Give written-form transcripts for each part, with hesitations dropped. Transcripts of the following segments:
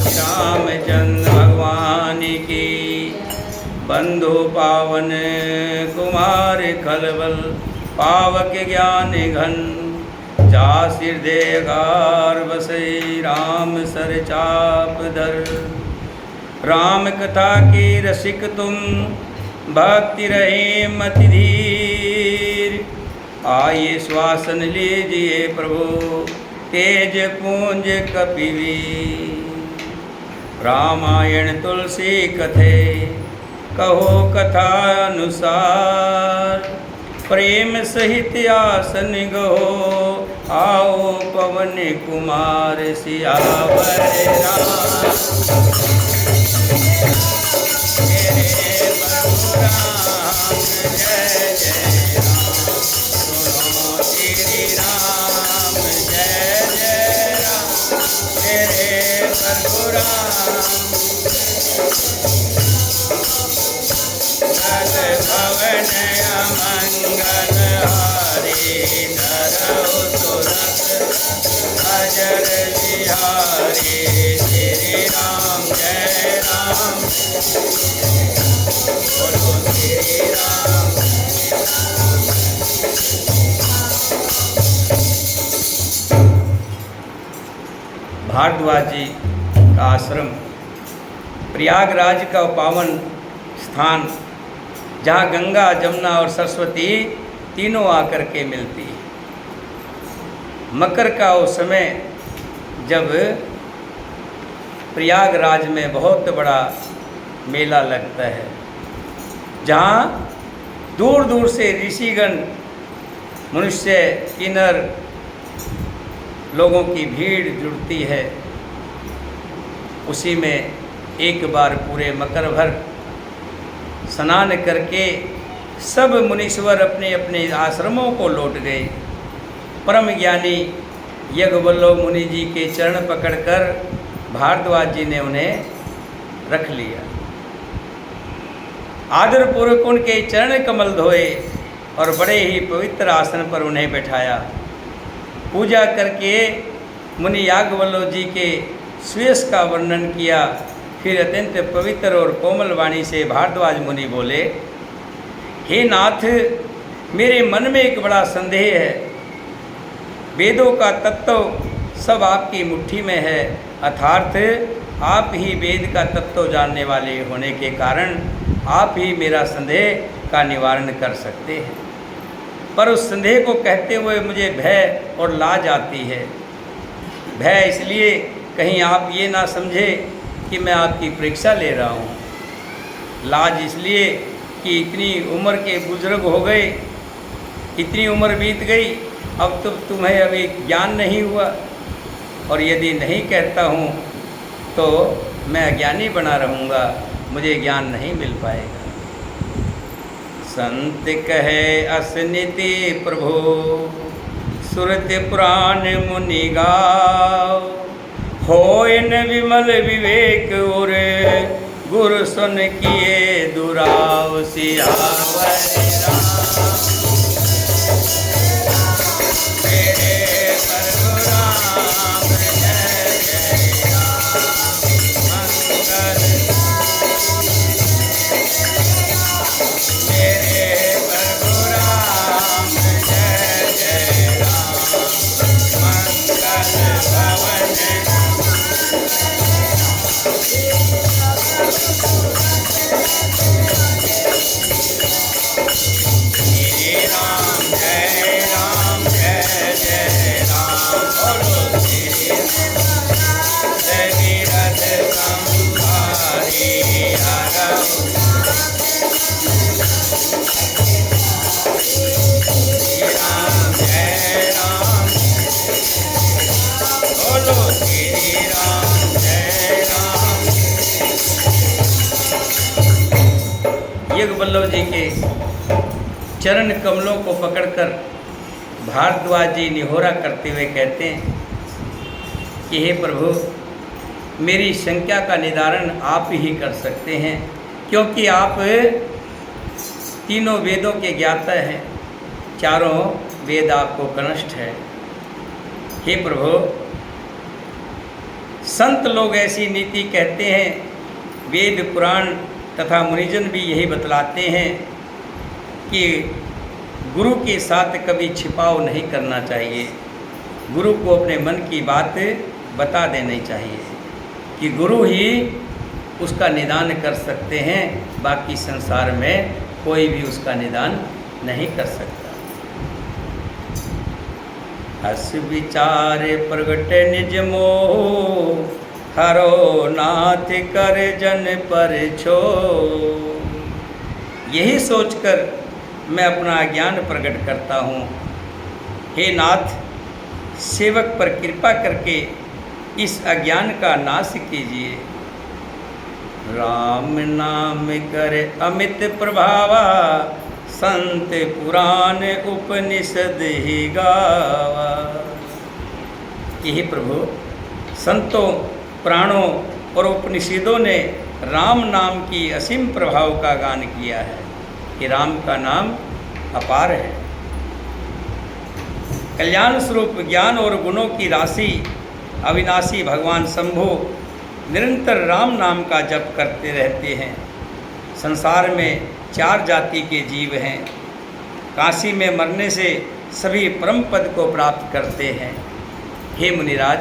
रामचंद्र भगवान की। बंधु पावन कुमार खलबल पावक ज्ञान घन जा सिरदेगार बसई राम सर चाप धर। राम कथा की रसिक तुम भक्ति रहे मति धीर। आइए श्वासन लीजिए प्रभु तेज पूंज कपिवीर। रामायण तुलसी कथे कहो कथा अनुसार। प्रेम सहित आसन गहो आओ पवन कुमार सियावर राम। मेरे परशुराम जय जय राम। सुनो श्री राम जय जय राम। मेरे परशुराम भवन अमंगल हारी धरौ तुरत अजर बिहारी। श्री राम जय राम बोलो श्री राम। भारद्वाज जी का आश्रम प्रयागराज का पावन स्थान जहाँ गंगा जमुना और सरस्वती तीनों आकर के मिलती है। मकर का उस समय जब प्रयागराज में बहुत बड़ा मेला लगता है, जहाँ दूर दूर से ऋषिगण मनुष्य किन्नर लोगों की भीड़ जुड़ती है। उसी में एक बार पूरे मकर भर स्नान करके सब मुनीश्वर अपने अपने आश्रमों को लौट गए। परम ज्ञानी यज्ञवल्लभ मुनि जी के चरण पकड़कर भारद्वाज जी ने उन्हें रख लिया। आदरपूर्वक उनके चरण कमल धोए और बड़े ही पवित्र आसन पर उन्हें बैठाया। पूजा करके मुनि याज्ञवल्लभ जी के श्वेश का वर्णन किया। फिर अत्यंत पवित्र और कोमल वाणी से भारद्वाज मुनि बोले, हे नाथ, मेरे मन में एक बड़ा संदेह है। वेदों का तत्व सब आपकी मुट्ठी में है, अर्थात आप ही वेद का तत्व जानने वाले होने के कारण आप ही मेरा संदेह का निवारण कर सकते हैं। पर उस संदेह को कहते हुए मुझे भय और लाज आती है। भय इसलिए कहीं आप ये ना समझे कि मैं आपकी परीक्षा ले रहा हूँ। लाज इसलिए कि इतनी उम्र के बुजुर्ग हो गए, इतनी उम्र बीत गई, अब तो तुम्हें अभी ज्ञान नहीं हुआ, और यदि नहीं कहता हूँ तो मैं अज्ञानी बना रहूँगा, मुझे ज्ञान नहीं मिल पाएगा। संत कहे असनिति प्रभु सुरति पुराण मुनि गाओ। होय न विमल विवेक और गुरु सुन किए दुराव। सियावर राम मेरे परशुराम जय जय राम। मंगल मेरे परशुराम जय जय राम। मंगल भवन श्री राम जय राम जय जय राम। बोलो श्री रघुनाथ संहारी हरऊ। श्री राम जय राम बोलो श्री राम जय राम। वेग वल्लभ जी के चरण कमलों को पकड़कर भारद्वाज जी निहोरा करते हुए कहते हैं कि हे प्रभु, मेरी शंका का निवारण आप ही कर सकते हैं, क्योंकि आप तीनों वेदों के ज्ञाता हैं, चारों वेद आपको कनिष्ठ है। हे प्रभु, संत लोग ऐसी नीति कहते हैं, वेद पुराण तथा मुनिजन भी यही बतलाते हैं कि गुरु के साथ कभी छिपाव नहीं करना चाहिए। गुरु को अपने मन की बात बता देनी चाहिए कि गुरु ही उसका निदान कर सकते हैं, बाकी संसार में कोई भी उसका निदान नहीं कर सकता। हस विचार प्रगट निज मोह, हरो नाथ कर जन पर छो। यही सोचकर मैं अपना ज्ञान प्रकट करता हूँ। हे नाथ, सेवक पर कृपा करके इस अज्ञान का नाश कीजिए। राम नाम करे अमित प्रभावा, संत पुराण उपनिषद ही गावा। यही प्रभु, संतों, पुराणों और उपनिषदों ने राम नाम की असीम प्रभाव का गान किया है कि राम का नाम अपार है। कल्याण स्वरूप ज्ञान और गुणों की राशि अविनाशी भगवान शंभु निरंतर राम नाम का जप करते रहते हैं। संसार में 4 जाति के जीव हैं। काशी में मरने से सभी परम पद को प्राप्त करते हैं। हे मुनिराज,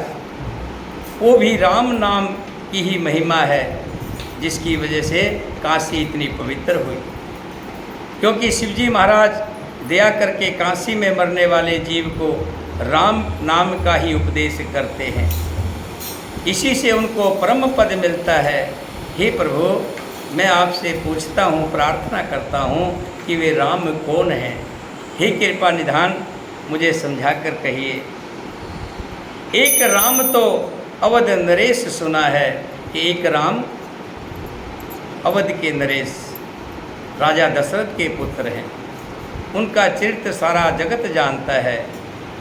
वो भी राम नाम की ही महिमा है, जिसकी वजह से काशी इतनी पवित्र हुई। क्योंकि शिवजी महाराज दया करके काशी में मरने वाले जीव को राम नाम का ही उपदेश करते हैं, इसी से उनको परम पद मिलता है। हे प्रभु, मैं आपसे पूछता हूँ, प्रार्थना करता हूँ कि वे राम कौन हैं। हे कृपा निधान, मुझे समझाकर कहिए। एक राम तो अवध नरेश सुना है कि एक राम अवध के नरेश राजा दशरथ के पुत्र हैं। उनका चरित्र सारा जगत जानता है।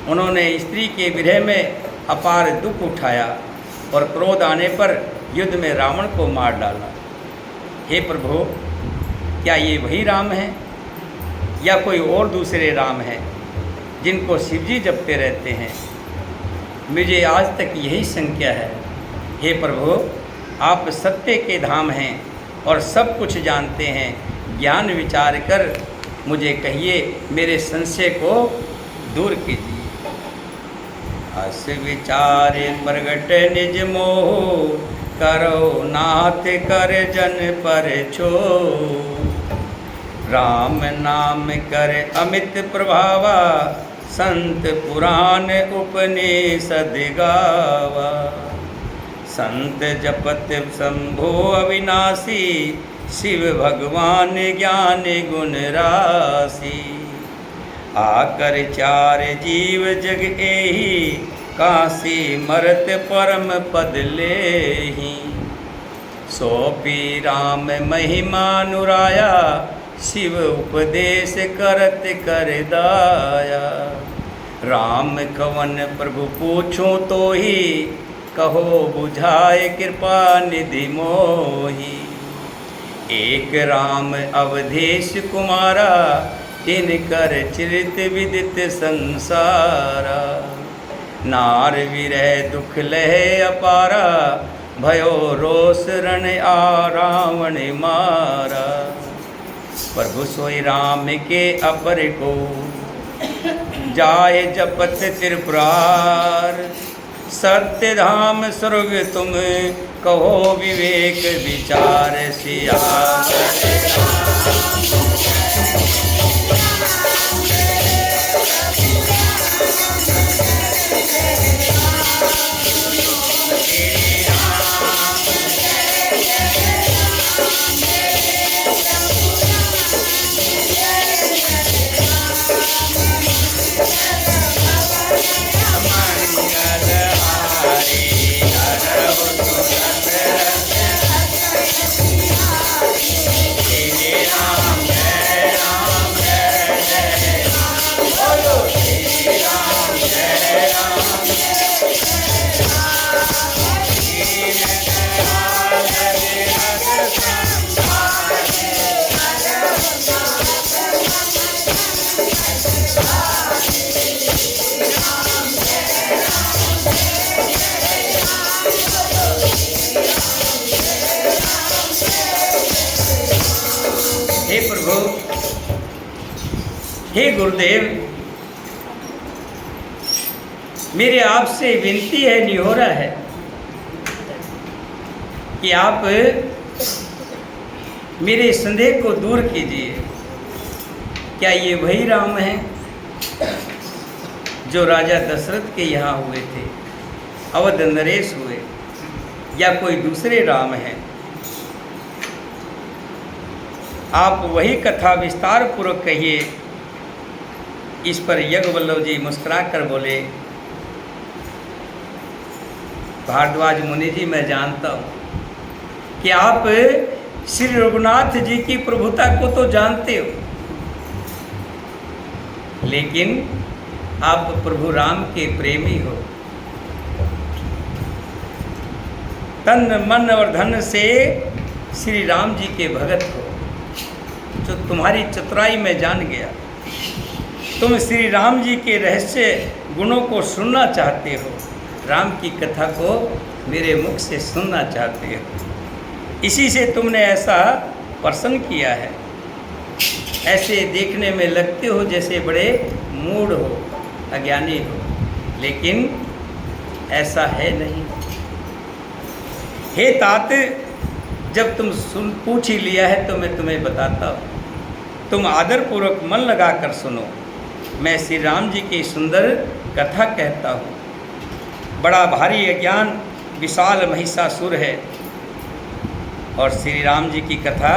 उन्होंने स्त्री के विरह में अपार दुख उठाया और क्रोध आने पर युद्ध में रावण को मार डाला। हे प्रभु, क्या ये वही राम हैं या कोई और दूसरे राम हैं जिनको शिवजी जपते रहते हैं? मुझे आज तक यही शंका है। हे प्रभु, आप सत्य के धाम हैं और सब कुछ जानते हैं। ज्ञान विचार कर मुझे कहिए, मेरे संशय को दूर कीजिए। हस विचार प्रगट निज मोह, करो नाथ कर जन पर छो। राम नाम कर अमित प्रभावा, संत पुराण उपनिषद गावा। संत जपत शंभो अविनाशी, शिव भगवान ज्ञान गुण राशि। आकर 4 जीव जग एही, काशी मरत परम पद लेही। सोपी राम महिमा नुराया, शिव उपदेश करत कर दाया। राम कवन प्रभु पूछूं तो ही, कहो बुझाए कृपा निधि मोही। एक राम अवधेश कुमारा, तिनकर चरित विदित संसारा। नार विरह दुख लह अपारा, भयो रोष रण आ रावण मारा। प्रभु सोई राम के अपर को, जाय जपत त्रिपुरार। सत्य धाम स्वर्ग तुम, कहो विवेक विचार सिया। Ram प्रभु, हे गुरुदेव, मेरे आपसे विनती है, निहोरा है कि आप मेरे संदेह को दूर कीजिए। क्या ये वही राम हैं जो राजा दशरथ के यहाँ हुए थे, अवध नरेश हुए, या कोई दूसरे राम हैं? आप वही कथा विस्तार पूर्वक कहिए। इस पर यज्ञवल्लभ जी मुस्कुरा कर बोले, भारद्वाज मुनि जी, मैं जानता हूँ कि आप श्री रघुनाथ जी की प्रभुता को तो जानते हो, लेकिन आप प्रभु राम के प्रेमी हो। तन मन और धन से श्री राम जी के भगत हो, जो तुम्हारी चतुराई में जान गया। तुम श्री राम जी के रहस्य गुणों को सुनना चाहते हो, राम की कथा को मेरे मुख से सुनना चाहते हो। इसी से तुमने ऐसा प्रश्न किया है। ऐसे देखने में लगते हो जैसे बड़े मूढ़ हो, अज्ञानी हो, लेकिन ऐसा है नहीं। हे तात, जब तुम पूछ ही लिया है तो मैं तुम्हें बताता हूँ। तुम आदरपूर्वक मन लगाकर सुनो। मैं श्री राम जी की सुंदर कथा कहता हूँ। बड़ा भारी अज्ञान विशाल महिषासुर है, और श्री राम जी की कथा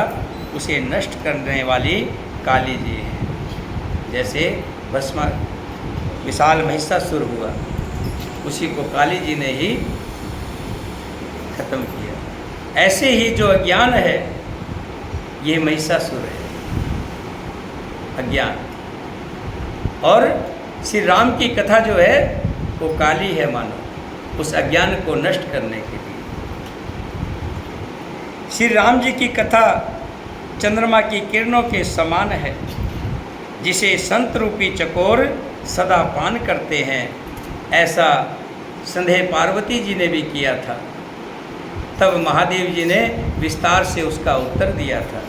उसे नष्ट करने वाली काली जी है। जैसे भस्मा विशाल महिषासुर हुआ, उसी को काली जी ने ही खत्म किया। ऐसे ही जो अज्ञान है, ये महिषासुर है, अज्ञान। और श्री राम की कथा जो है वो काली है, मानो उस अज्ञान को नष्ट करने के लिए। श्री राम जी की कथा चंद्रमा की किरणों के समान है, जिसे संत रूपी चकोर सदा पान करते हैं। ऐसा संदेह पार्वती जी ने भी किया था। तब महादेव जी ने विस्तार से उसका उत्तर दिया था।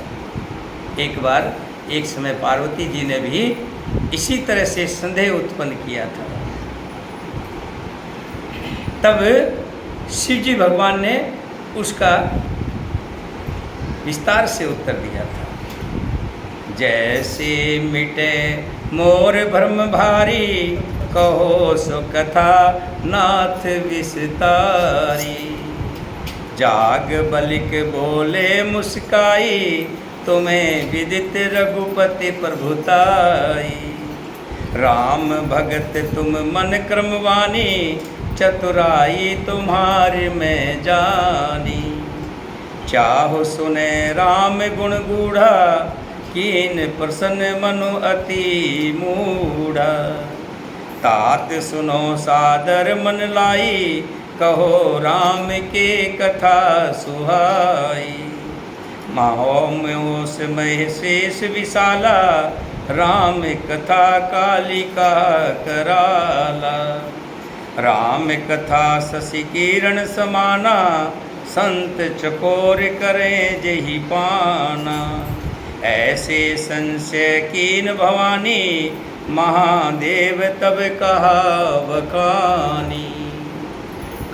एक बार एक समय पार्वती जी ने भी इसी तरह से संदेह उत्पन्न किया था। तब शिव जी भगवान ने उसका विस्तार से उत्तर दिया था। जैसे मिटे मोर भ्रम भारी, कहो सो कथा नाथ विस्तारी। जाग बलिक बोले मुस्काई, तुम्हें विदित रघुपति प्रभुताई। राम भगत तुम मन क्रमवानी, चतुराई तुम्हारी मैं जानी। चाहो सुने राम गुण गूढ़ा, कीन प्रसन्न मनु अति मूढ़ा। तात सुनो सादर मन लाई, कहो राम के कथा सुहाई। महोमोस महेशेष विशाला, राम कथा कालिका कराला। राम कथा शशि किरण समाना, संत चकोर करें जही पाना। ऐसे संशय कीन भवानी, महादेव तब कहा बखानी।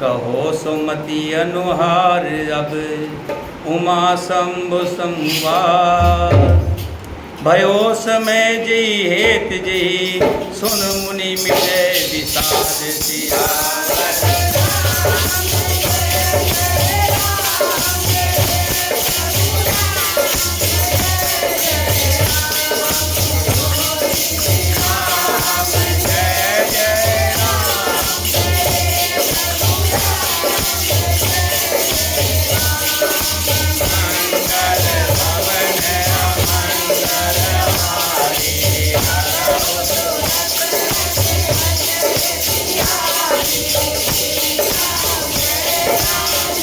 कहो सुमति अनुहार अब, उमा शंभु संवार। भयो समय जय हेत जय, सुन मुनि मिटे विषाद सिया।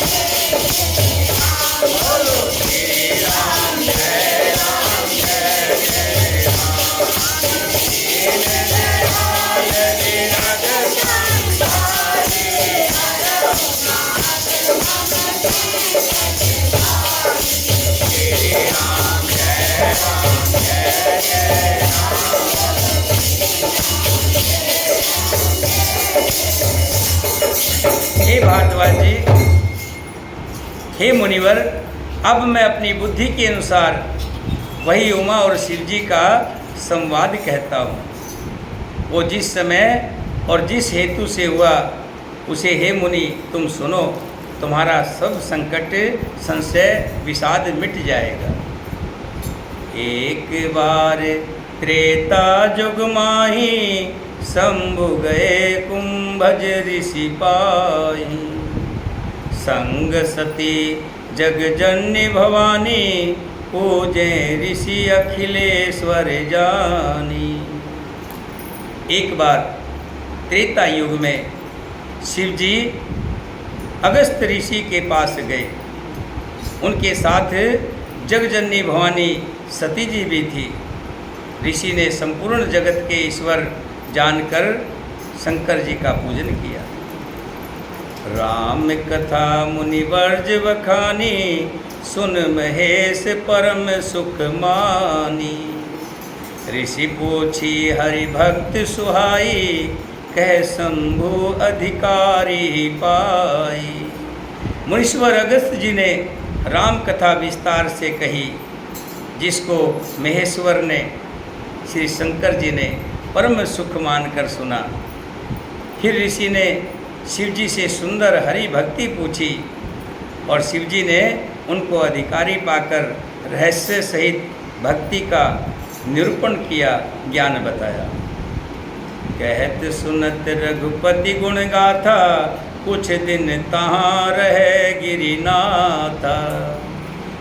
Yeah. हे भारद्वाज जी, हे मुनिवर, अब मैं अपनी बुद्धि के अनुसार वही उमा और शिव जी का संवाद कहता हूँ। वो जिस समय और जिस हेतु से हुआ उसे हे मुनि तुम सुनो, तुम्हारा सब संकट संशय विषाद मिट जाएगा। एक बार त्रेता जुग माही, शंभु गए कुंभज ऋषि पाही। संग सती जगजननी भवानी, पूजे ऋषि अखिलेश्वर जानी। एक बार त्रेता युग में शिव जी अगस्त ऋषि के पास गए। उनके साथ जगजननी भवानी सती जी भी थी। ऋषि ने संपूर्ण जगत के ईश्वर जानकर शंकर जी का पूजन किया। राम कथा मुनिवर्ज बखानी, सुन महेश परम सुख मानी। ऋषि पूछी हरि भक्त सुहाई, कह शंभु अधिकारी पाई। मुनीश्वर अगस्त जी ने राम कथा विस्तार से कही, जिसको महेश्वर ने, श्री शंकर जी ने परम सुख मानकर सुना। फिर ऋषि ने शिव जी से सुंदर हरि भक्ति पूछी और शिव जी ने उनको अधिकारी पाकर रहस्य सहित भक्ति का निरूपण किया, ज्ञान बताया। कहत सुनत रघुपति गुण गाथा, कुछ दिन तहाँ रहे गिरिनाथा।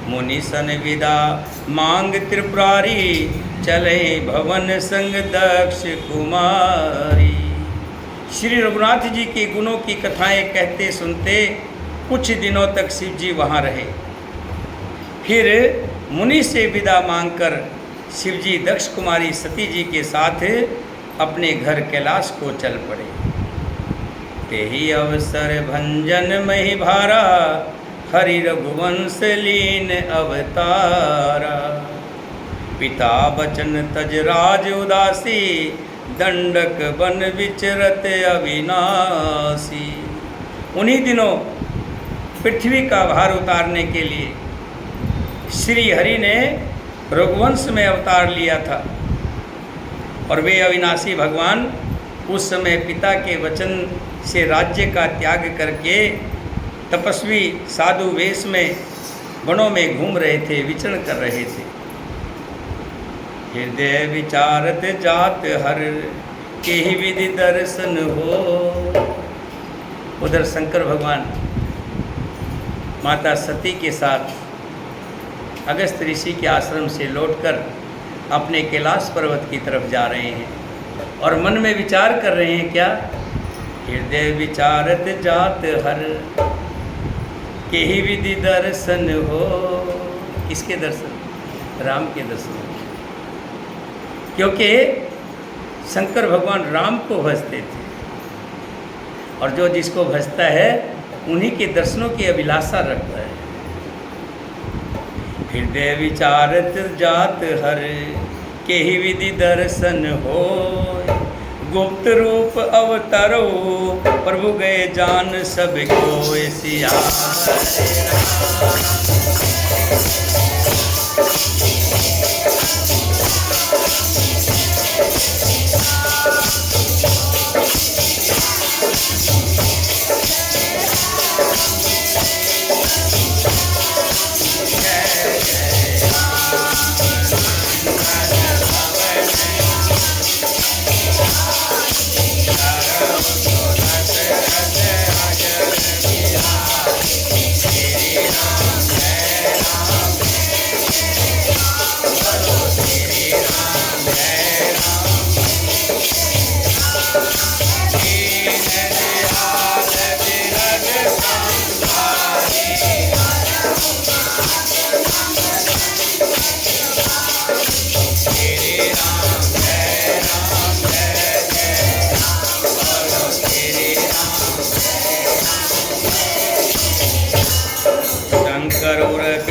मुनि सन विदा मांग त्रिपुरारी, चले भवन संग दक्ष कुमारी। श्री रघुनाथ जी के गुणों की कथाएं कहते सुनते कुछ दिनों तक शिव जी वहाँ रहे। फिर मुनि से विदा मांगकर शिव जी दक्ष कुमारी सती जी के साथ अपने घर कैलाश को चल पड़े। तेहि अवसर भंजन मही भारा, हरि रघुवंश लीन अवतारा। पिता बचन तज राज उदासी, दंडक बन विचरत अविनाशी। उन्हीं दिनों पृथ्वी का भार उतारने के लिए श्री हरि ने रघुवंश में अवतार लिया था और वे अविनाशी भगवान उस समय पिता के वचन से राज्य का त्याग करके तपस्वी साधु वेश में वनों में घूम रहे थे, विचरण कर रहे थे। हृदय विचारत जात हर, के ही विधि दर्शन हो। उधर शंकर भगवान माता सती के साथ अगस्त ऋषि के आश्रम से लौटकर अपने कैलाश पर्वत की तरफ जा रहे हैं और मन में विचार कर रहे हैं क्या? हृदय विचारत जात हर, के ही विधि दर्शन हो। किसके दर्शन? राम के दर्शन। क्योंकि शंकर भगवान राम को भजते थे और जो जिसको भजता है उन्हीं के दर्शनों की अभिलाषा रखता है। हृदय विचारत जात हर, के ही विधि दर्शन हो। गुप्त रूप अवतरो, प्रभु गए जान सब को सिया।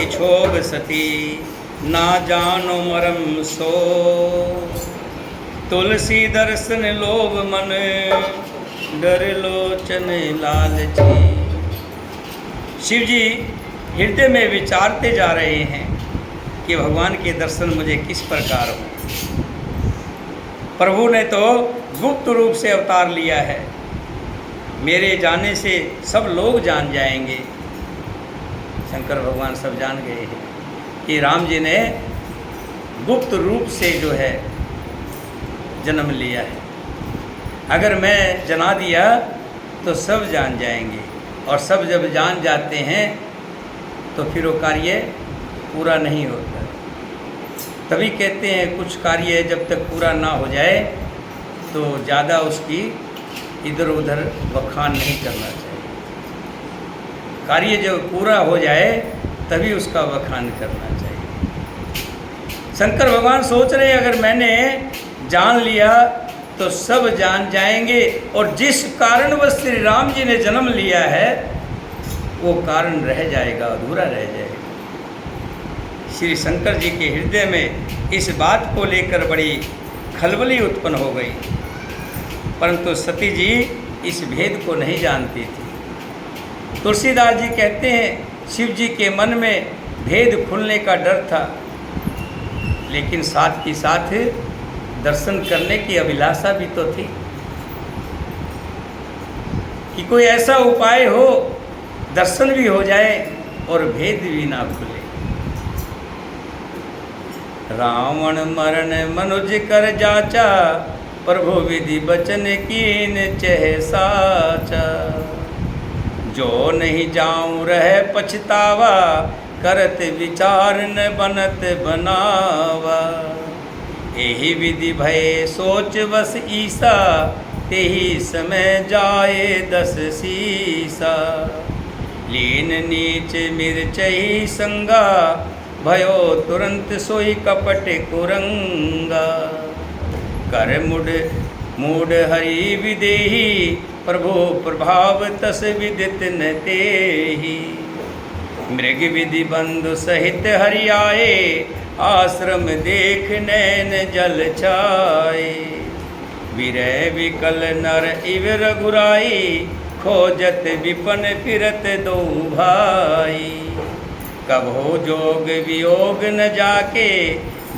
क्षोभ सती ना जानो मरम सो। तुलसी दर्शन लोभ मन, डर लोचन लालची। शिव जी हृदय में विचारते जा रहे हैं कि भगवान के दर्शन मुझे किस प्रकार हो। प्रभु ने तो गुप्त रूप से अवतार लिया है, मेरे जाने से सब लोग जान जाएंगे। शंकर भगवान सब जान गए हैं कि राम जी ने गुप्त रूप से जो है जन्म लिया है। अगर मैं जना दिया तो सब जान जाएंगे, और सब जब जान जाते हैं तो फिर वो कार्य पूरा नहीं होता। तभी कहते हैं कुछ कार्य जब तक पूरा ना हो जाए तो ज़्यादा उसकी इधर उधर बखान नहीं करना चाहिए। कार्य जब पूरा हो जाए तभी उसका बखान करना चाहिए। शंकर भगवान सोच रहे हैं अगर मैंने जान लिया तो सब जान जाएंगे, और जिस कारणवश श्री राम जी ने जन्म लिया है वो कारण रह जाएगा, अधूरा रह जाएगा। श्री शंकर जी के हृदय में इस बात को लेकर बड़ी खलबली उत्पन्न हो गई, परंतु सती जी इस भेद को नहीं जानती थी। तुलसीदास जी कहते हैं शिव जी के मन में भेद खुलने का डर था, लेकिन साथ ही साथ दर्शन करने की अभिलाषा भी तो थी कि कोई ऐसा उपाय हो दर्शन भी हो जाए और भेद भी ना खुले। रावण मरण मनुज कर जाचा, प्रभु विधि बचन कीन चह साचा। जो नहीं जाऊं रह पछतावा, करत विचार न बनत बनावा। एहि विधि भय सोच बस ईसा, तेहि समय जाए 10 सीसा। लीन नीच मिर्चई संगा, भयो तुरंत सोई कपट कुरंगा। कर मूड हरि विदेही, प्रभु प्रभाव तस विदित न तेहि। मृग विधि बंधु सहित हरि आए, आश्रम देख नैन जल छाए। विरह विकल नर इव रघुराई, खोजत विपन फिरत दो भाई। कभो जोग वियोग न जाके,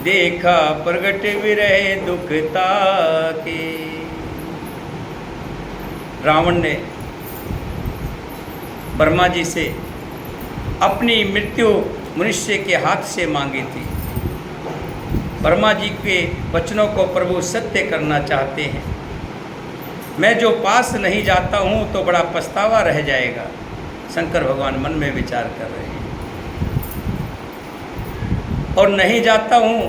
देखा प्रगट विरह दुख ताके। रावण ने ब्रह्मा जी से अपनी मृत्यु मनुष्य के हाथ से मांगी थी। ब्रह्मा जी के वचनों को प्रभु सत्य करना चाहते हैं। मैं जो पास नहीं जाता हूँ तो बड़ा पछतावा रह जाएगा, शंकर भगवान मन में विचार कर रहे हैं। और नहीं जाता हूँ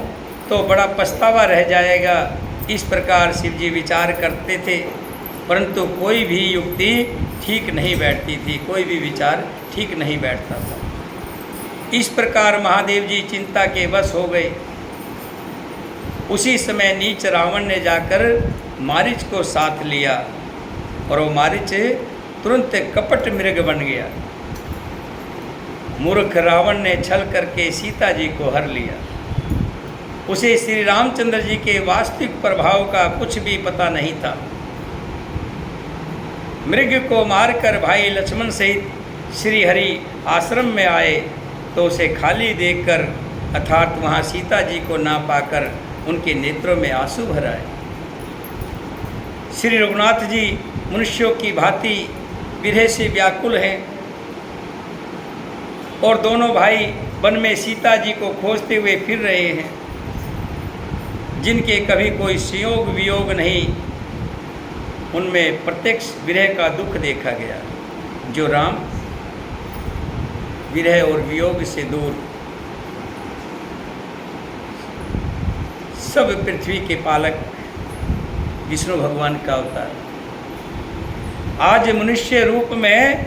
तो बड़ा पछतावा रह जाएगा, इस प्रकार शिव जी विचार करते थे। परंतु कोई भी युक्ति ठीक नहीं बैठती थी, कोई भी विचार ठीक नहीं बैठता था। इस प्रकार महादेव जी चिंता के वश हो गए। उसी समय नीच रावण ने जाकर मारीच को साथ लिया, और वो मारीच तुरंत कपट मृग बन गया। मूर्ख रावण ने छल करके सीता जी को हर लिया। उसे श्री रामचंद्र जी के वास्तविक प्रभाव का कुछ भी पता नहीं था। मृग को मारकर भाई लक्ष्मण सहित श्री हरि आश्रम में आए तो उसे खाली देखकर, अर्थात वहाँ सीता जी को ना पाकर उनके नेत्रों में आंसू भर आए। श्री रघुनाथ जी मनुष्यों की भांति विरह से व्याकुल हैं, और दोनों भाई वन में सीता जी को खोजते हुए फिर रहे हैं, जिनके कभी कोई संयोग वियोग नहीं। उनमें प्रत्यक्ष विरह का दुख देखा गया। जो राम विरह और वियोग से दूर, सब पृथ्वी के पालक विष्णु भगवान का अवतार, आज मनुष्य रूप में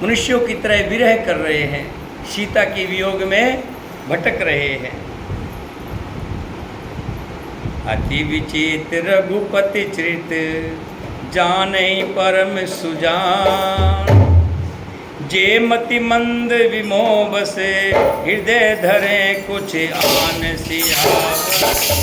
मनुष्यों की तरह विरह कर रहे हैं, सीता के वियोग में भटक रहे हैं। अति विचित्र रघुपति चरित, जानहि परम सुजान। जे मति मंद विमोह बसे, हृदय धरे कुछ आन सियावर।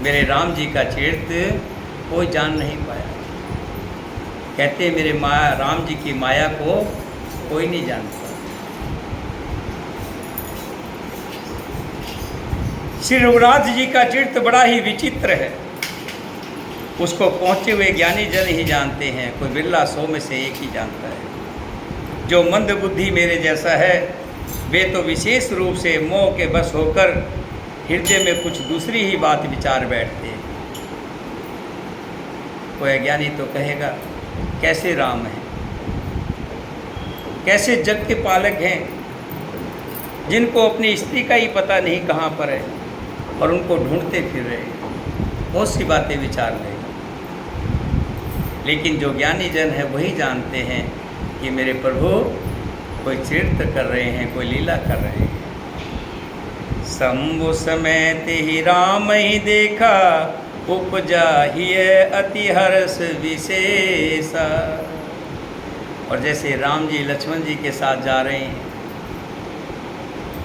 मेरे राम जी का चरित्र कोई जान नहीं पाया। कहते मेरे माया राम जी की माया को कोई नहीं जानता। श्री रघुनाथ जी का चरित्र बड़ा ही विचित्र है। उसको पहुँचे हुए ज्ञानी जन ही जानते हैं, कोई बिरला 100 में से एक ही जानता है। जो मंद बुद्धि मेरे जैसा है वे तो विशेष रूप से मोह के बस होकर हृदय में कुछ दूसरी ही बात विचार बैठते हैं। कोई अज्ञानी तो कहेगा कैसे राम हैं, कैसे जग के पालक हैं, जिनको अपनी स्त्री का ही पता नहीं कहाँ पर है और उनको ढूंढते फिर रहे, बहुत सी बातें विचार रहे। लेकिन जो ज्ञानी जन है वही जानते हैं कि मेरे प्रभु कोई चरित्र कर रहे हैं, कोई लीला कर रहे हैं। शंभु समेत ही राम ही देखा, उपजा ही अति हर्ष विशेषा। और जैसे राम जी लक्ष्मण जी के साथ जा रहे हैं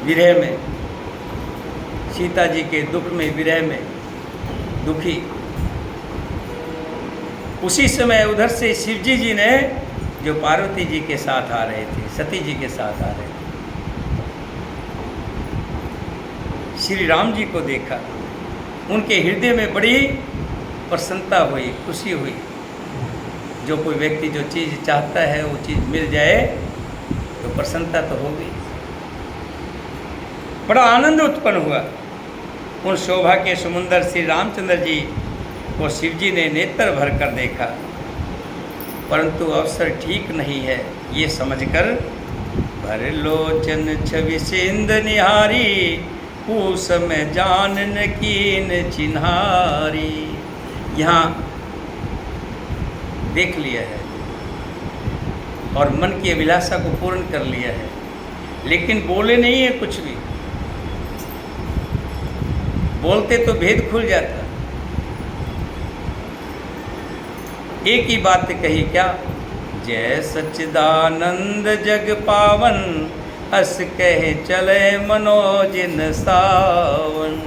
विरह में, सीता जी के दुख में विरह में दुखी, उसी समय उधर से शिवजी जी ने जो पार्वती जी के साथ आ रहे थे, सती जी के साथ आ रहे थे, श्री राम जी को देखा। उनके हृदय में बड़ी प्रसन्नता हुई, खुशी हुई। जो कोई व्यक्ति जो चीज़ चाहता है वो चीज़ मिल जाए तो प्रसन्नता तो होगी। बड़ा आनंद उत्पन्न हुआ। उन शोभा के समुंदर श्री रामचंद्र जी को शिवजी ने नेत्र भर कर देखा, परंतु अवसर ठीक नहीं है ये समझकर भर लोचन छवि सिंध निहारी, पूस में जानन कीन चिन्हारी। यहाँ देख लिया है और मन की अभिलाषा को पूर्ण कर लिया है, लेकिन बोले नहीं है कुछ भी। बोलते तो भेद खुल जाता। एक ही बात कही क्या, जय सच्चिदानंद जग पावन, हस कहे चले मनोजिन सावन।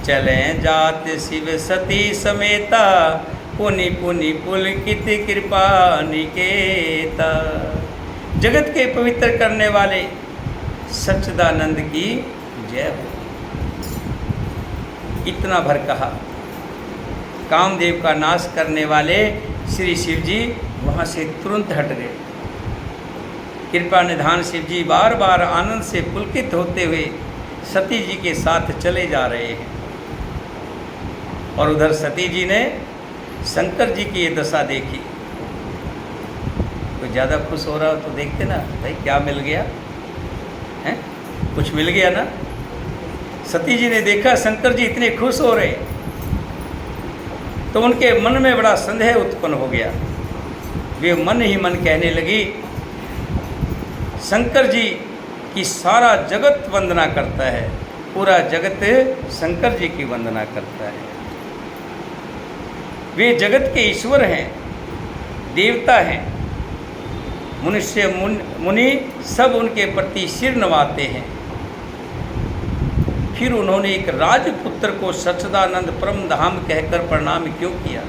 चले जात शिव सती समेता, पुनि पुनि पुलकित कृपा निकेता। जगत के पवित्र करने वाले सच्चिदानंद की जय हो। इतना भर कहा। कामदेव का नाश करने वाले श्री शिव जी वहाँ से तुरंत हट गए। कृपा निधान शिव जी बार बार आनंद से पुलकित होते हुए सती जी के साथ चले जा रहे हैं। और उधर सती जी ने शंकर जी की ये दशा देखी। कोई ज़्यादा खुश हो रहा हो तो देखते ना, भाई क्या मिल गया है, कुछ मिल गया ना। सती जी ने देखा शंकर जी इतने खुश हो रहे, तो उनके मन में बड़ा संदेह उत्पन्न हो गया। वे मन ही मन कहने लगी, शंकर जी की सारा जगत वंदना करता है, पूरा जगत शंकर जी की वंदना करता है। वे जगत के ईश्वर हैं, देवता हैं। मनुष्य मुनि सब उनके प्रति सिर नवाते हैं। फिर उन्होंने एक राजपुत्र को सच्चिदानंद परम धाम कहकर प्रणाम क्यों किया?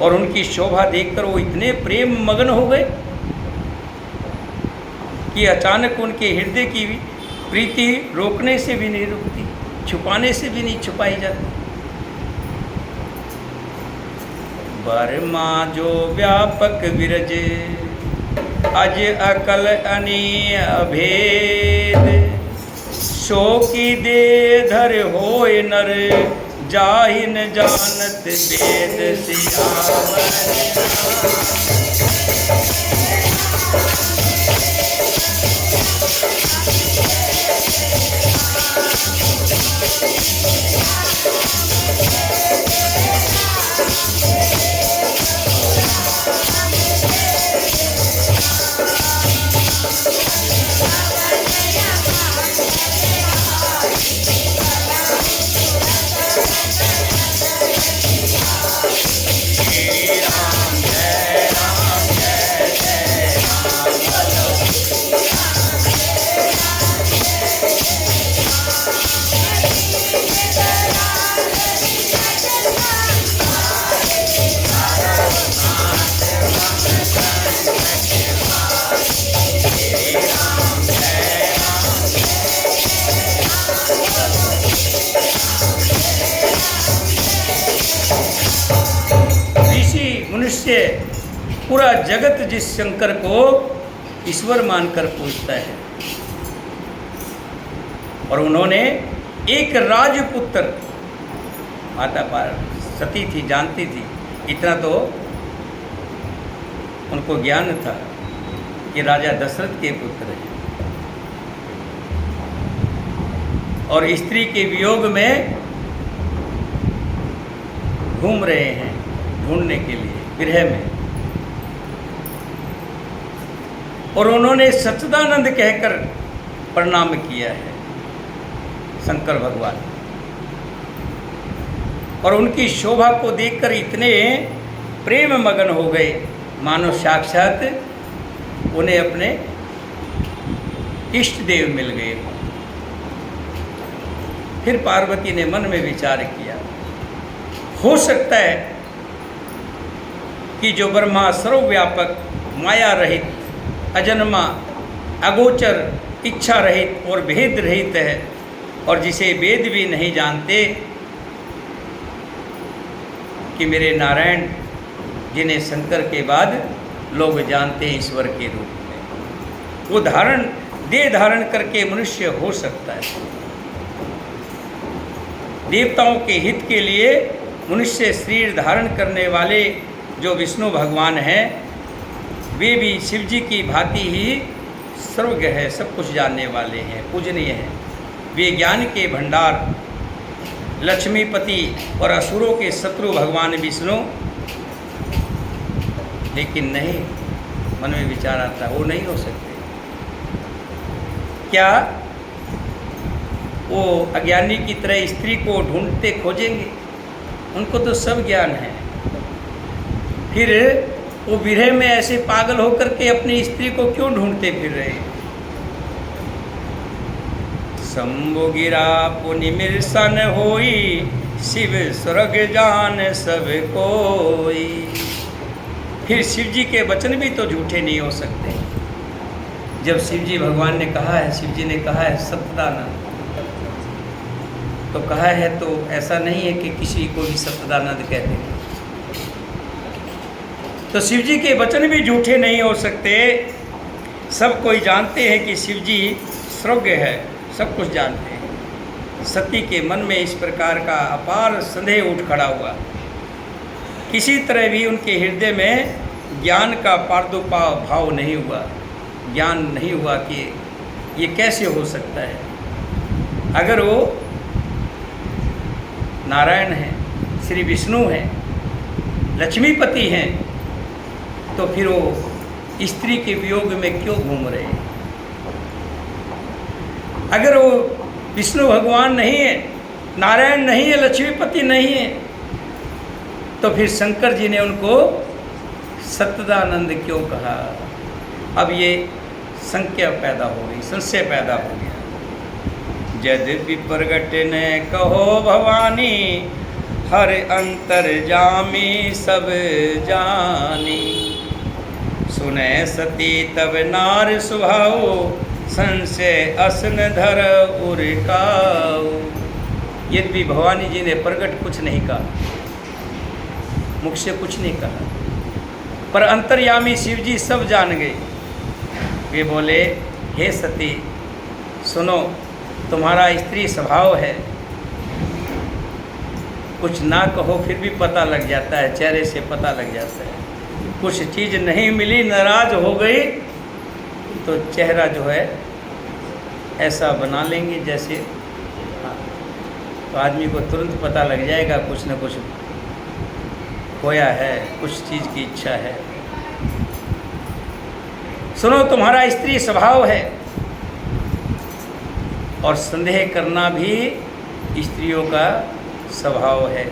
और उनकी शोभा देखकर वो इतने प्रेम मग्न हो गए कि अचानक उनके हृदय की प्रीति रोकने से भी नहीं रुकती, छुपाने से भी नहीं छुपाई जाती। बर्मा जो व्यापक विरज, अज अकल अनीय अभेद, सो की दे धर होय नर, जाहि न जानत वेद सियावर। जय राम मनुष्य पूरा जगत जिस शंकर को ईश्वर मानकर पूजता है। और उन्होंने एक राजपुत्र, माता सती थी, जानती थी, इतना तो उनको ज्ञान था कि राजा दशरथ के पुत्र हैं, और स्त्री के वियोग में घूम रहे हैं ढूंढने के लिए विरह में। और उन्होंने सच्चिदानंद कहकर प्रणाम किया है शंकर भगवान, और उनकी शोभा को देखकर इतने प्रेम मगन हो गए मानो साक्षात उन्हें अपने इष्ट देव मिल गए। फिर पार्वती ने मन में विचार किया, हो सकता है कि जो ब्रह्मा सर्वव्यापक, माया रहित, अजन्मा, अगोचर, इच्छा रहित और भेद रहित है, और जिसे वेद भी नहीं जानते, कि मेरे नारायण जिन्हें शंकर के बाद लोग जानते हैं ईश्वर के रूप में, वो देह धारण करके मनुष्य हो सकता है। देवताओं के हित के लिए मनुष्य शरीर धारण करने वाले जो विष्णु भगवान हैं, वे भी शिव जी की भांति ही सर्वज्ञ है, सब कुछ जानने वाले हैं, पूजनीय हैं। वे ज्ञान के भंडार, लक्ष्मीपति और असुरों के शत्रु भगवान विष्णु। लेकिन नहीं, मन में विचार आता, वो नहीं हो सकते। क्या वो अज्ञानी की तरह स्त्री को ढूंढते खोजेंगे? उनको तो सब ज्ञान है। फिर वो विरह में ऐसे पागल होकर के अपनी स्त्री को क्यों ढूंढते फिर रहे? शंभु गिरा पुनि मिर्सन होई, शिव स्वर्ग जान सब कोई। फिर शिव जी के वचन भी तो झूठे नहीं हो सकते। जब शिव जी भगवान ने कहा है, शिव जी ने कहा है सच्चिदानंद, तो कहा है तो ऐसा नहीं है कि किसी को भी सच्चिदानंद कहते हैं। तो शिव जी के वचन भी झूठे नहीं हो सकते। सब कोई जानते हैं कि शिव जी सर्वज्ञ है, सब कुछ जानते हैं। सती के मन में इस प्रकार का अपार संदेह उठ खड़ा हुआ। किसी तरह भी उनके हृदय में ज्ञान का प्रादुर्भाव भाव नहीं हुआ, ज्ञान नहीं हुआ कि ये कैसे हो सकता है। अगर वो नारायण हैं, श्री विष्णु हैं, लक्ष्मीपति हैं, तो फिर वो स्त्री के वियोग में क्यों घूम रहे हैं? अगर वो विष्णु भगवान नहीं है, नारायण नहीं है, लक्ष्मीपति नहीं है, तो फिर शंकर जी ने उनको सच्चिदानंद क्यों कहा? अब ये संख्या पैदा हो गई, संशय पैदा हो गया। यद्यपि प्रगट ने कहो भवानी, हर अंतर जामी सब जानी। सुने सती तब नार सुभाओ, संशय असन धर उरकाओ। यद्यपि भवानी जी ने प्रगट कुछ नहीं कहा, मुख से कुछ नहीं कहा, पर अंतर्यामी शिव जी सब जान गए। वे बोले, हे सती सुनो, तुम्हारा स्त्री स्वभाव है, कुछ ना कहो फिर भी पता लग जाता है, चेहरे से पता लग जाता है। कुछ चीज़ नहीं मिली, नाराज हो गई, तो चेहरा जो है ऐसा बना लेंगे जैसे, तो आदमी को तुरंत पता लग जाएगा कुछ न कुछ खोया है, कुछ चीज़ की इच्छा है। सुनो, तुम्हारा स्त्री स्वभाव है, और संदेह करना भी स्त्रियों का स्वभाव है।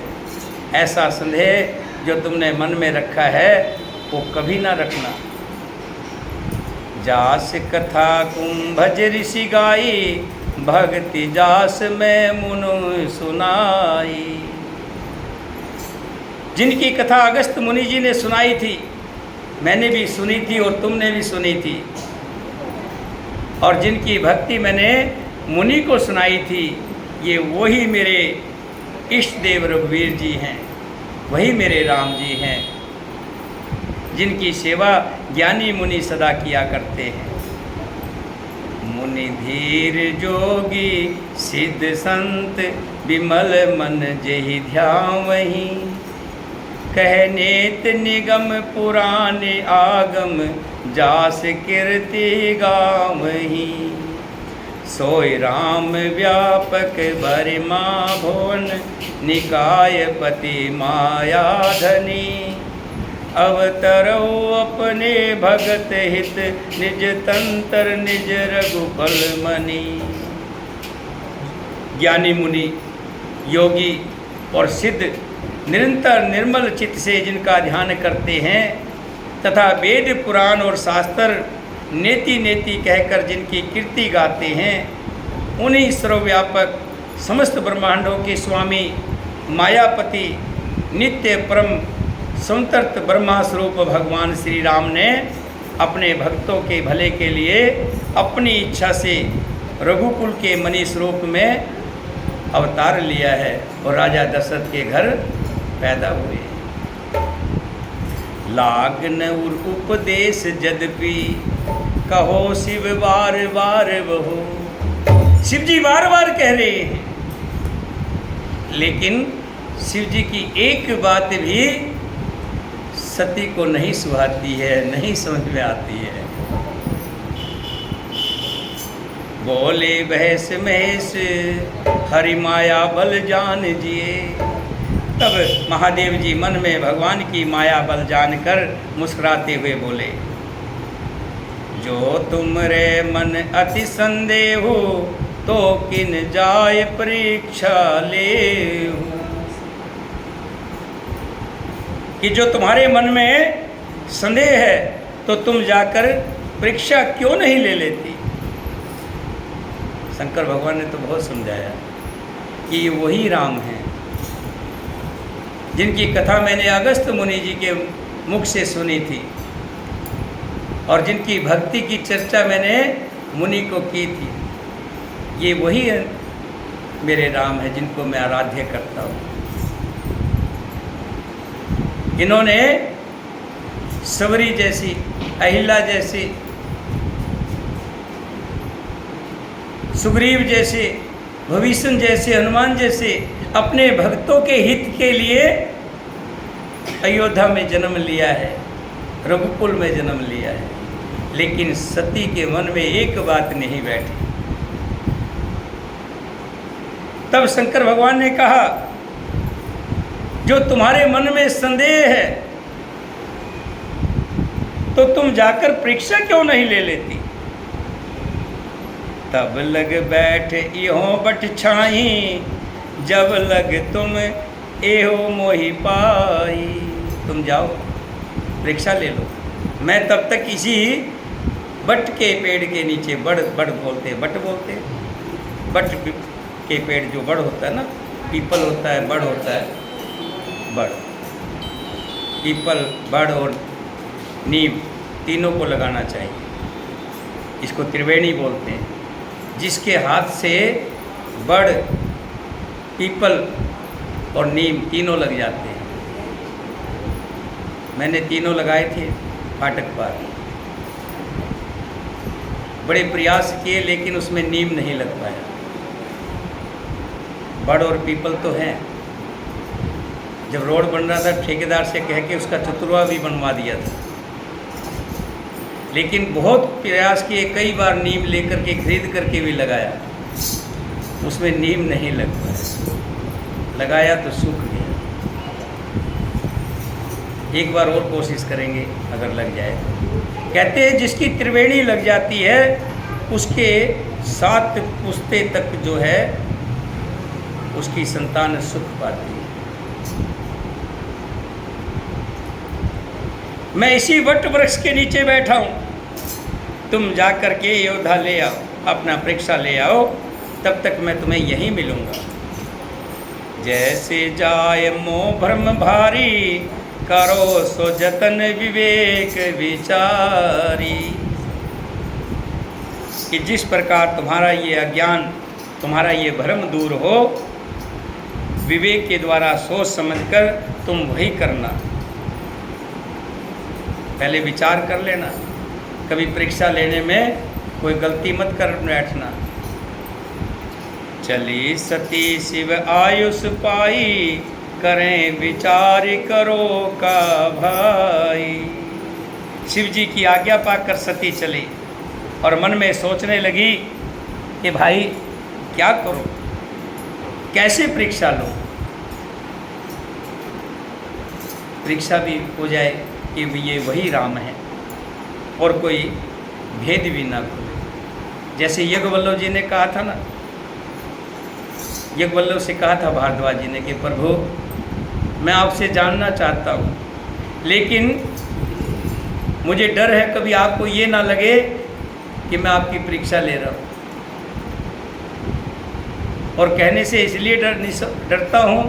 ऐसा संदेह जो तुमने मन में रखा है वो कभी ना रखना। जास कथा कुंभज ऋषि गाई, भक्ति जास में मुनु सुनाई। जिनकी कथा अगस्त मुनि जी ने सुनाई थी, मैंने भी सुनी थी और तुमने भी सुनी थी, और जिनकी भक्ति मैंने मुनि को सुनाई थी, ये वही मेरे इष्ट देव रघुवीर जी हैं, वही मेरे राम जी हैं। जिनकी सेवा ज्ञानी मुनि सदा किया करते हैं। मुनि धीर जोगी सिद्ध संत विमल मन जेहि ध्यावहि, कहनेत निगम पुराने आगम जास कीर्ति गावहि। सोय राम व्यापक बरिमा भुवन, निकाय पति माया धनी। अवतरौ अपने भगत हित, निज तंत्र निज रघुकुल मनि। ज्ञानी मुनि योगी और सिद्ध निरंतर निर्मल चित्त से जिनका ध्यान करते हैं तथा वेद पुराण और शास्त्र नेति नेति कहकर जिनकी कीर्ति गाते हैं, उन्हीं सर्वव्यापक समस्त ब्रह्मांडों के स्वामी मायापति नित्य परम संतर्त ब्रह्मा स्वरूप भगवान श्री राम ने अपने भक्तों के भले के लिए अपनी इच्छा से रघुकुल के मणि स्वरूप में अवतार लिया है और राजा दशरथ के घर पैदा हुए। लागन उर उपदेश यद्यपि, कहो शिव बार बार बहो। शिव जी बार बार कह रहे हैं, लेकिन शिव जी की एक बात भी सती को नहीं सुहाती है, नहीं समझ में आती है। बोले बहस महेश हरि माया बल जान जिए। तब महादेव जी मन में भगवान की माया बल जानकर मुस्कुराते हुए बोले, जो तुम रे मन अति संदेह हो, तो किन जाय परीक्षा ले। कि जो तुम्हारे मन में संदेह है तो तुम जाकर परीक्षा क्यों नहीं ले लेती। शंकर भगवान ने तो बहुत समझाया कि ये वही राम हैं जिनकी कथा मैंने अगस्त मुनि जी के मुख से सुनी थी और जिनकी भक्ति की चर्चा मैंने मुनि को की थी। ये वही है मेरे राम है जिनको मैं आराध्य करता हूँ। इन्होंने सबरी जैसी, अहिल्या जैसी, सुग्रीव जैसे, भविष्य जैसे, हनुमान जैसे अपने भक्तों के हित के लिए अयोध्या में जन्म लिया है, रघुकुल में जन्म लिया है। लेकिन सती के मन में एक बात नहीं बैठी। तब शंकर भगवान ने कहा, जो तुम्हारे मन में संदेह है तो तुम जाकर परीक्षा क्यों नहीं ले लेती। तब लग बैठ इहो बट छाई, जब लग तुम एहो मोहि पाई। तुम जाओ परीक्षा ले लो, मैं तब तक इसी बट के पेड़ के नीचे, बट बोलते, बट के पेड़ जो बड़ होता है ना, पीपल होता है, बड़ होता है, बड़, पीपल, बड़ और नीम तीनों को लगाना चाहिए। इसको त्रिवेणी बोलते हैं। जिसके हाथ से बड़, पीपल और नीम तीनों लग जाते हैं। मैंने तीनों लगाए थे फाटक पार, बड़े प्रयास किए लेकिन उसमें नीम नहीं लग पाया। बड़ और पीपल तो हैं। जब रोड बन रहा था ठेकेदार से कह के उसका चतुर्वा भी बनवा दिया था, लेकिन बहुत प्रयास किए, कई बार नीम लेकर के खरीद करके भी लगाया, उसमें नीम नहीं लग पाया। लगाया तो सूख गया। एक बार और कोशिश करेंगे अगर लग जाए। कहते हैं जिसकी त्रिवेणी लग जाती है उसके 7 पुश्ते तक जो है उसकी संतान सुख पाती है। मैं इसी वट वृक्ष के नीचे बैठा हूँ, तुम जा कर के अयोध्या ले आओ, अपना परीक्षा ले आओ, तब तक मैं तुम्हें यहीं मिलूँगा। जैसे जाय मोह भ्रम भारी, करो सो जतन विवेक विचारी। कि जिस प्रकार तुम्हारा ये अज्ञान, तुम्हारा ये भ्रम दूर हो, विवेक के द्वारा सोच समझकर तुम वही करना। पहले विचार कर लेना, कभी परीक्षा लेने में कोई गलती मत कर बैठना। चली सती शिव आयुष पाई, करें विचार करो का भाई। शिव जी की आज्ञा पाकर सती चली और मन में सोचने लगी कि भाई क्या करूं, कैसे परीक्षा लूं, परीक्षा भी हो जाए कि ये वही राम है और कोई भेद भी ना खुले। जैसे यज्ञवल्लभ जी ने कहा था ना, यज्ञवल्लभ से कहा था भारद्वाज जी ने कि प्रभु मैं आपसे जानना चाहता हूँ, लेकिन मुझे डर है कभी आपको ये ना लगे कि मैं आपकी परीक्षा ले रहा हूँ, और कहने से इसलिए डरता हूँ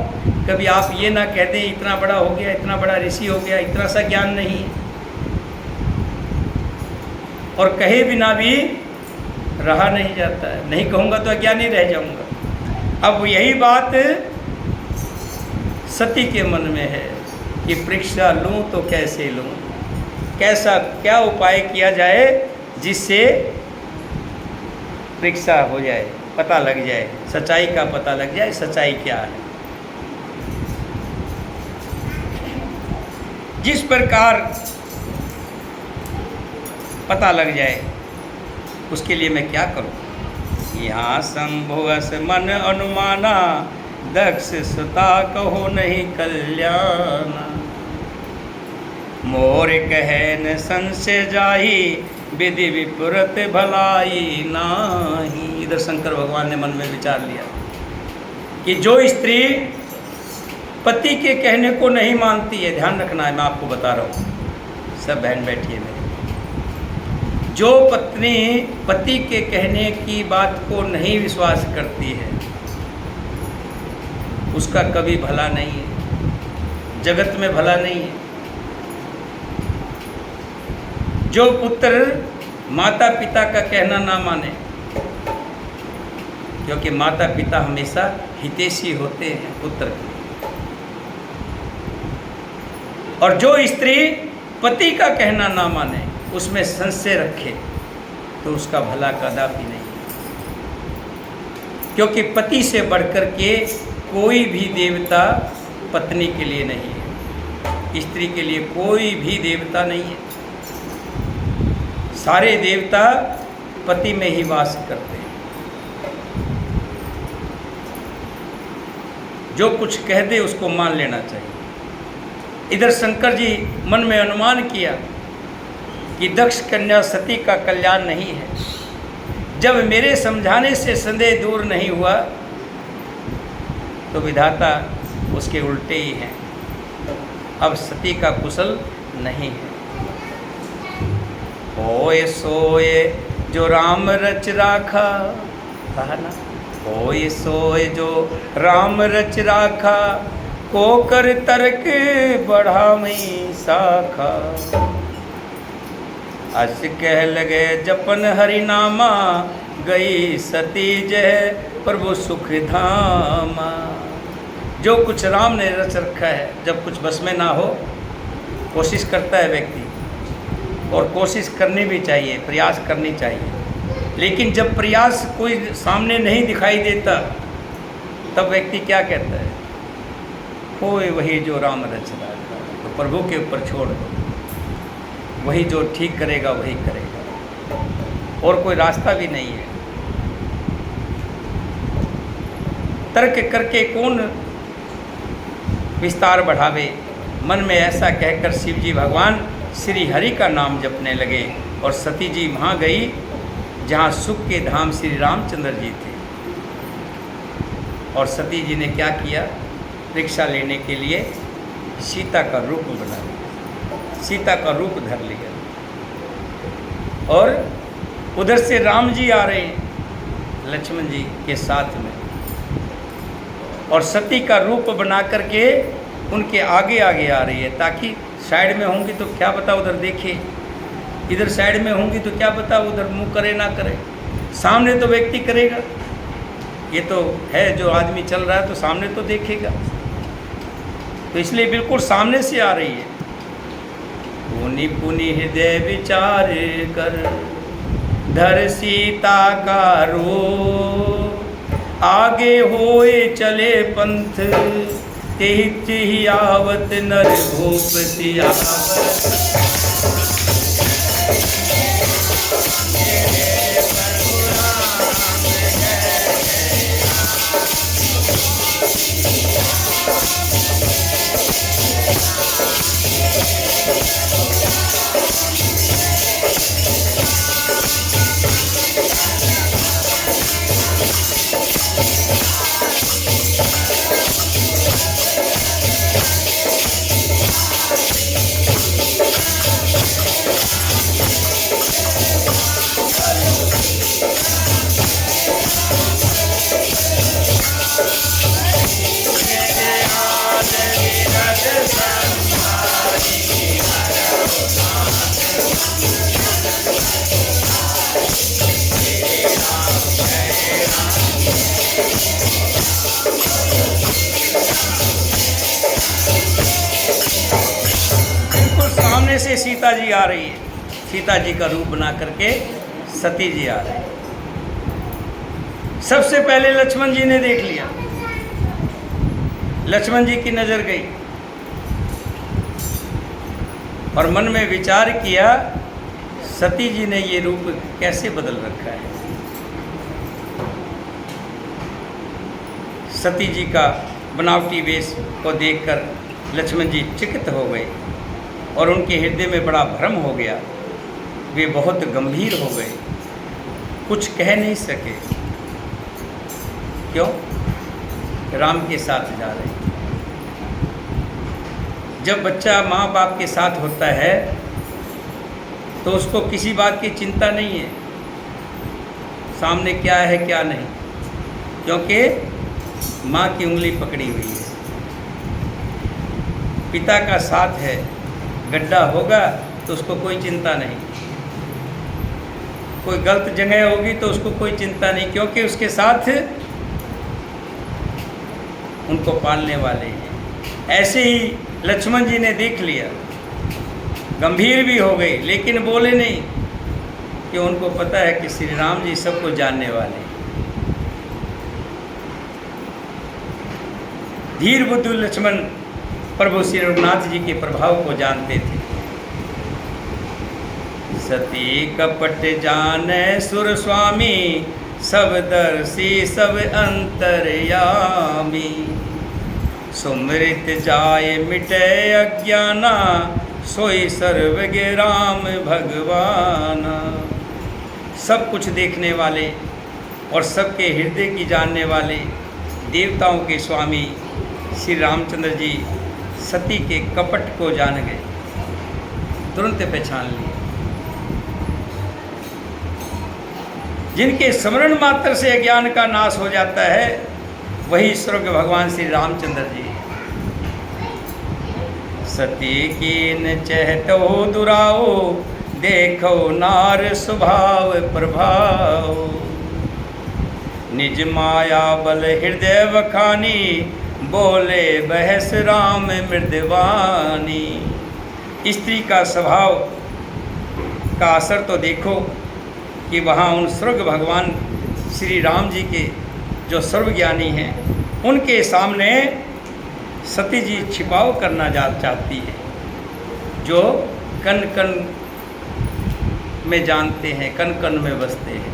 कभी आप ये ना कह दें इतना बड़ा हो गया, इतना बड़ा ऋषि हो गया, इतना सा ज्ञान नहीं है, और कहे बिना भी रहा नहीं जाता है, नहीं कहूँगा तो अज्ञानी रह जाऊँगा। अब यही बात सती के मन में है कि परीक्षा लूँ तो कैसे लूँ, कैसा क्या उपाय किया जाए जिससे परीक्षा हो जाए, पता लग जाए, सच्चाई का पता लग जाए, सच्चाई क्या है। जिस प्रकार पता लग जाए उसके लिए मैं क्या करूं। यहाँ शंभुअस मन अनुमाना, दक्ष सुता कहो नहीं कल्याणा। मोर कहन संशय जाही, विधि विपरीत भलाई नाही। इधर शंकर भगवान ने मन में विचार लिया कि जो स्त्री पति के कहने को नहीं मानती है, ध्यान रखना है मैं आपको बता रहा हूँ, सब बहन बैठिए मेरे, जो पत्नी पति के कहने की बात को नहीं विश्वास करती है उसका कभी भला नहीं है, जगत में भला नहीं है। जो पुत्र माता पिता का कहना ना माने, क्योंकि माता पिता हमेशा हितैषी होते हैं पुत्र के, और जो स्त्री पति का कहना ना माने, उसमें संशय रखे, तो उसका भला कदापि नहीं, क्योंकि पति से बढ़कर के कोई भी देवता पत्नी के लिए नहीं है, स्त्री के लिए कोई भी देवता नहीं है। सारे देवता पति में ही वास करते हैं। जो कुछ कह दे उसको मान लेना चाहिए। इधर शंकर जी मन में अनुमान किया कि दक्ष कन्या सती का कल्याण नहीं है। जब मेरे समझाने से संदेह दूर नहीं हुआ तो विधाता उसके उल्टे ही हैं, अब सती का कुशल नहीं है। होए सोए जो राम रच राखा, कहा ना, होए सोए जो राम रच राखा, को कर तर्क बढ़ावई शाखा। अस कह लगे जपन हरि नामा, गई सती जय प्रभु सुख धामा। जो कुछ राम ने रच रखा है, जब कुछ बस में ना हो, कोशिश करता है व्यक्ति, और कोशिश करनी भी चाहिए, प्रयास करनी चाहिए, लेकिन जब प्रयास कोई सामने नहीं दिखाई देता तब व्यक्ति क्या कहता है, होए वही जो राम रच राखा। तो प्रभु के ऊपर छोड़ दो, वही जो ठीक करेगा वही करेगा, और कोई रास्ता भी नहीं है। तर्क करके कौन विस्तार बढ़ावे। मन में ऐसा कहकर शिव जी भगवान श्री हरि का नाम जपने लगे, और सती जी वहाँ गई जहाँ सुख के धाम श्री रामचंद्र जी थे। और सती जी ने क्या किया, परीक्षा लेने के लिए सीता का रूप बना लिया, सीता का रूप धर लिया, और उधर से राम जी आ रहे हैं लक्ष्मण जी के साथ में, और सती का रूप बना करके उनके आगे आगे आ रही है, ताकि साइड में होंगी तो क्या पता उधर देखे, इधर साइड में होंगी तो क्या पता उधर मुंह करे ना करे, सामने तो व्यक्ति करेगा। ये तो है, जो आदमी चल रहा है तो सामने तो देखेगा, तो इसलिए बिल्कुल सामने से आ रही है। पुनि पुनि हृदय विचार कर, धर सीता का रो, आगे होए चले पंथ, तेहि तेहि आवत नर भूप सियावर। से सीता जी आ रही है, सीता जी का रूप बना करके सती जी आ रही है। सबसे पहले लक्ष्मण जी ने देख लिया, लक्ष्मण जी की नजर गई और मन में विचार किया, सती जी ने ये रूप कैसे बदल रखा है। सती जी का बनावटी वेश को देखकर लक्ष्मण जी चकित हो गए और उनके हृदय में बड़ा भ्रम हो गया। वे बहुत गंभीर हो गए, कुछ कह नहीं सके। क्यों? राम के साथ जा रहे हैं। जब बच्चा माँ बाप के साथ होता है तो उसको किसी बात की चिंता नहीं है, सामने क्या है क्या नहीं, क्योंकि माँ की उंगली पकड़ी हुई है, पिता का साथ है। गड्ढा होगा तो उसको कोई चिंता नहीं, कोई गलत जगह होगी तो उसको कोई चिंता नहीं, क्योंकि उसके साथ उनको पालने वाले हैं। ऐसे ही लक्ष्मण जी ने देख लिया, गंभीर भी हो गए लेकिन बोले नहीं, कि उनको पता है कि श्री राम जी सबको जानने वाले हैं। धीर बुद्धि लक्ष्मण प्रभु श्री रघुनाथ जी के प्रभाव को जानते थे। सती कपट जाने सुर स्वामी, सब दर्शी सब अंतर्यामी। सुमृत जाय मिटे अज्ञाना, सोई सर्वज्ञ राम भगवाना। सब कुछ देखने वाले और सबके हृदय की जानने वाले देवताओं के स्वामी श्री रामचंद्र जी सती के कपट को जान गए, तुरंत पहचान लिए। जिनके स्मरण मात्र से अज्ञान का नाश हो जाता है वही स्वर्ग भगवान श्री रामचंद्र जी। सती कीन चहतो दुराओ, देखो नार स्वभाव प्रभाव। निज माया बल हृदय बखानी, बोले बहस राम मृदवानी। स्त्री का स्वभाव का असर तो देखो कि वहाँ उन स्वर्ग भगवान श्री राम जी के जो सर्वज्ञानी हैं उनके सामने सती जी छिपाव करना चाहती है, जो कण कण में जानते हैं, कण कण में बसते हैं।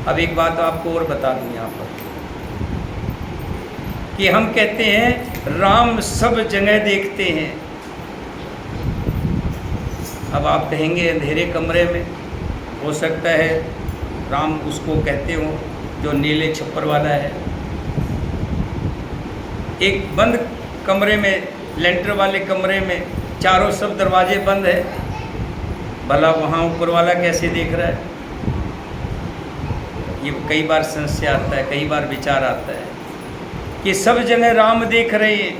अब एक बात आपको और बता दूं यहाँ पर कि हम कहते हैं राम सब जगह देखते हैं। अब आप कहेंगे अंधेरे कमरे में, हो सकता है राम उसको कहते हो जो नीले छप्पर वाला है। एक बंद कमरे में, लेंटर वाले कमरे में चारों सब दरवाजे बंद है, भला वहाँ ऊपर वाला कैसे देख रहा है? ये कई बार संशय आता है, कई बार विचार आता है कि सब जगह राम देख रहे हैं,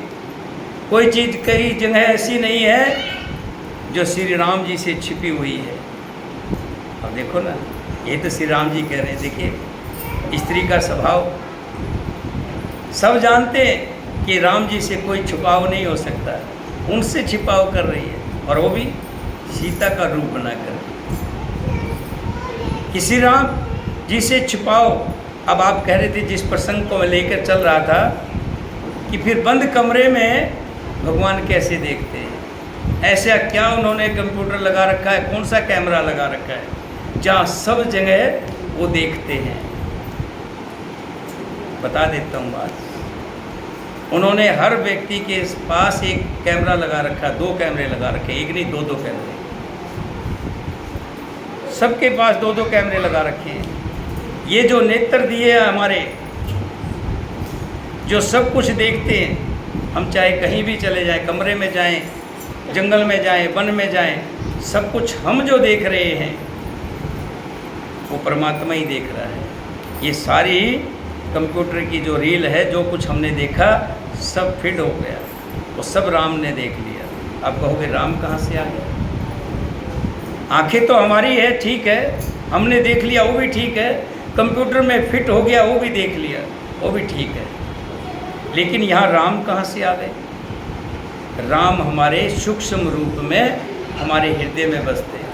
कोई चीज़ कई जगह ऐसी नहीं है जो श्री राम जी से छिपी हुई है। अब देखो ना, ये तो श्री राम जी कह रहे हैं, देखिए स्त्री का स्वभाव सब जानते हैं कि राम जी से कोई छुपाव नहीं हो सकता, उनसे छिपाव कर रही है और वो भी सीता का रूप बनाकर। कि श्री राम जी से छिपाओ। अब आप कह रहे थे, जिस प्रसंग को मैं लेकर चल रहा था, कि फिर बंद कमरे में भगवान कैसे देखते हैं। ऐसा क्या उन्होंने कंप्यूटर लगा रखा है, कौन सा कैमरा लगा रखा है जहाँ सब जगह वो देखते हैं। बता देता हूँ बात। उन्होंने हर व्यक्ति के पास एक कैमरा लगा रखा, 2 कैमरे लगा रखे, एक नहीं 2 कैमरे, सबके पास 2 कैमरे लगा रखे हैं। ये जो नेत्र दिए हैं हमारे, जो सब कुछ देखते हैं, हम चाहे कहीं भी चले जाएं, कमरे में जाएं, जंगल में जाएं, वन में जाएं, सब कुछ हम जो देख रहे हैं वो परमात्मा ही देख रहा है। ये सारी कंप्यूटर की जो रील है, जो कुछ हमने देखा सब फिट हो गया, वो सब राम ने देख लिया। आप कहोगे राम कहाँ से आ गया? आंखें तो हमारी है, ठीक है, हमने देख लिया, वो भी ठीक है। कंप्यूटर में फिट हो गया, वो भी देख लिया, वो भी ठीक है। लेकिन यहाँ राम कहाँ से आ गए? राम हमारे सूक्ष्म रूप में हमारे हृदय में बसते हैं,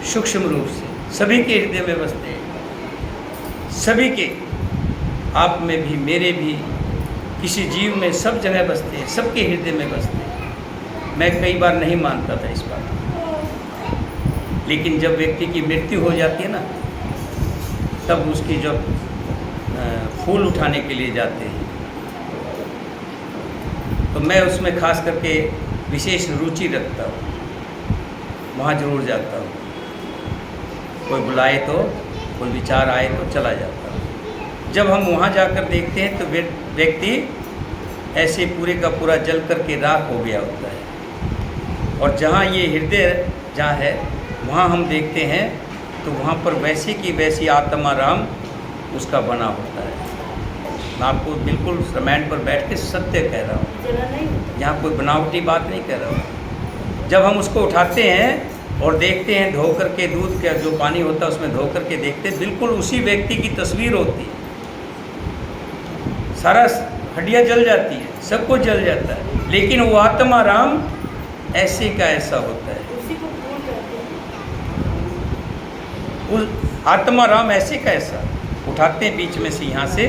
सूक्ष्म रूप से सभी के हृदय में बसते हैं, सभी के, आप में भी, मेरे भी, किसी जीव में, सब जगह बसते हैं, सबके हृदय में बसते हैं। मैं कई बार नहीं मानता था इस बात को, लेकिन जब व्यक्ति की मृत्यु हो जाती है ना, तब उसकी जब फूल उठाने के लिए जाते हैं, तो मैं उसमें खास करके विशेष रुचि रखता हूँ, वहाँ जरूर जाता हूँ। कोई बुलाए तो, कोई विचार आए तो चला जाता हूँ। जब हम वहाँ जाकर देखते हैं तो व्यक्ति ऐसे पूरे का पूरा जल करके राख हो गया होता है, और जहाँ ये हृदय जहाँ है वहाँ हम देखते हैं तो वहाँ पर वैसे की वैसी आत्मा राम उसका बना होता है। मैं आपको बिल्कुल रामायण पर बैठ के सत्य कह रहा हूँ, यहाँ कोई बनावटी बात नहीं कह रहा हूँ। जब हम उसको उठाते हैं और देखते हैं, धो करके दूध का जो पानी होता है उसमें धो करके देखते हैं, बिल्कुल उसी व्यक्ति की तस्वीर होती है। सारा हड्डियाँ जल जाती है, सब कुछ जल जाता है, लेकिन वो आत्मा राम ऐसे का ऐसा होता है। उस आत्मा राम ऐसे का ऐसा उठाते हैं, बीच में से यहाँ से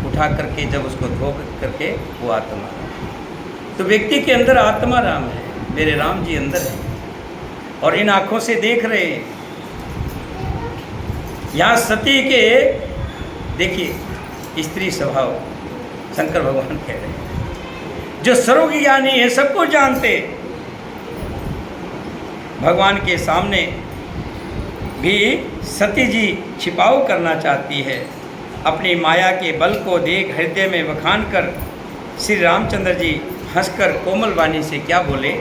उठा करके जब उसको धो करके वो आत्मा राम। तो व्यक्ति के अंदर आत्मा राम है, मेरे राम जी अंदर है, और इन आँखों से देख रहे हैं। यहाँ सती के देखिए स्त्री स्वभाव शंकर भगवान कह रहे हैं, जो सर्वज्ञानी है, सबको जानते, भगवान के सामने भी सती जी छिपाव करना चाहती है। अपनी माया के बल को देख हृदय में बखान कर श्री रामचंद्र जी हंसकर कोमल वाणी से क्या बोले,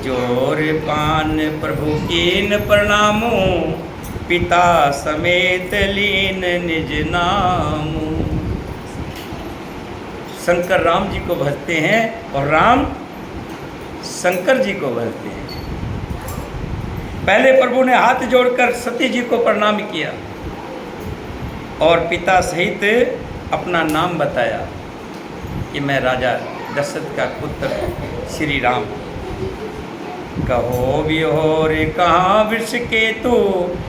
जोर पान प्रभु कीन प्रणामो, पिता समेत लीन निज नामो। शंकर राम जी को भजते हैं और राम शंकर जी को भजते हैं। पहले प्रभु ने हाथ जोड़कर सती जी को प्रणाम किया और पिता सहित अपना नाम बताया कि मैं राजा दशरथ का पुत्र श्री राम। कहो विहोर कहाँ वृष केतु,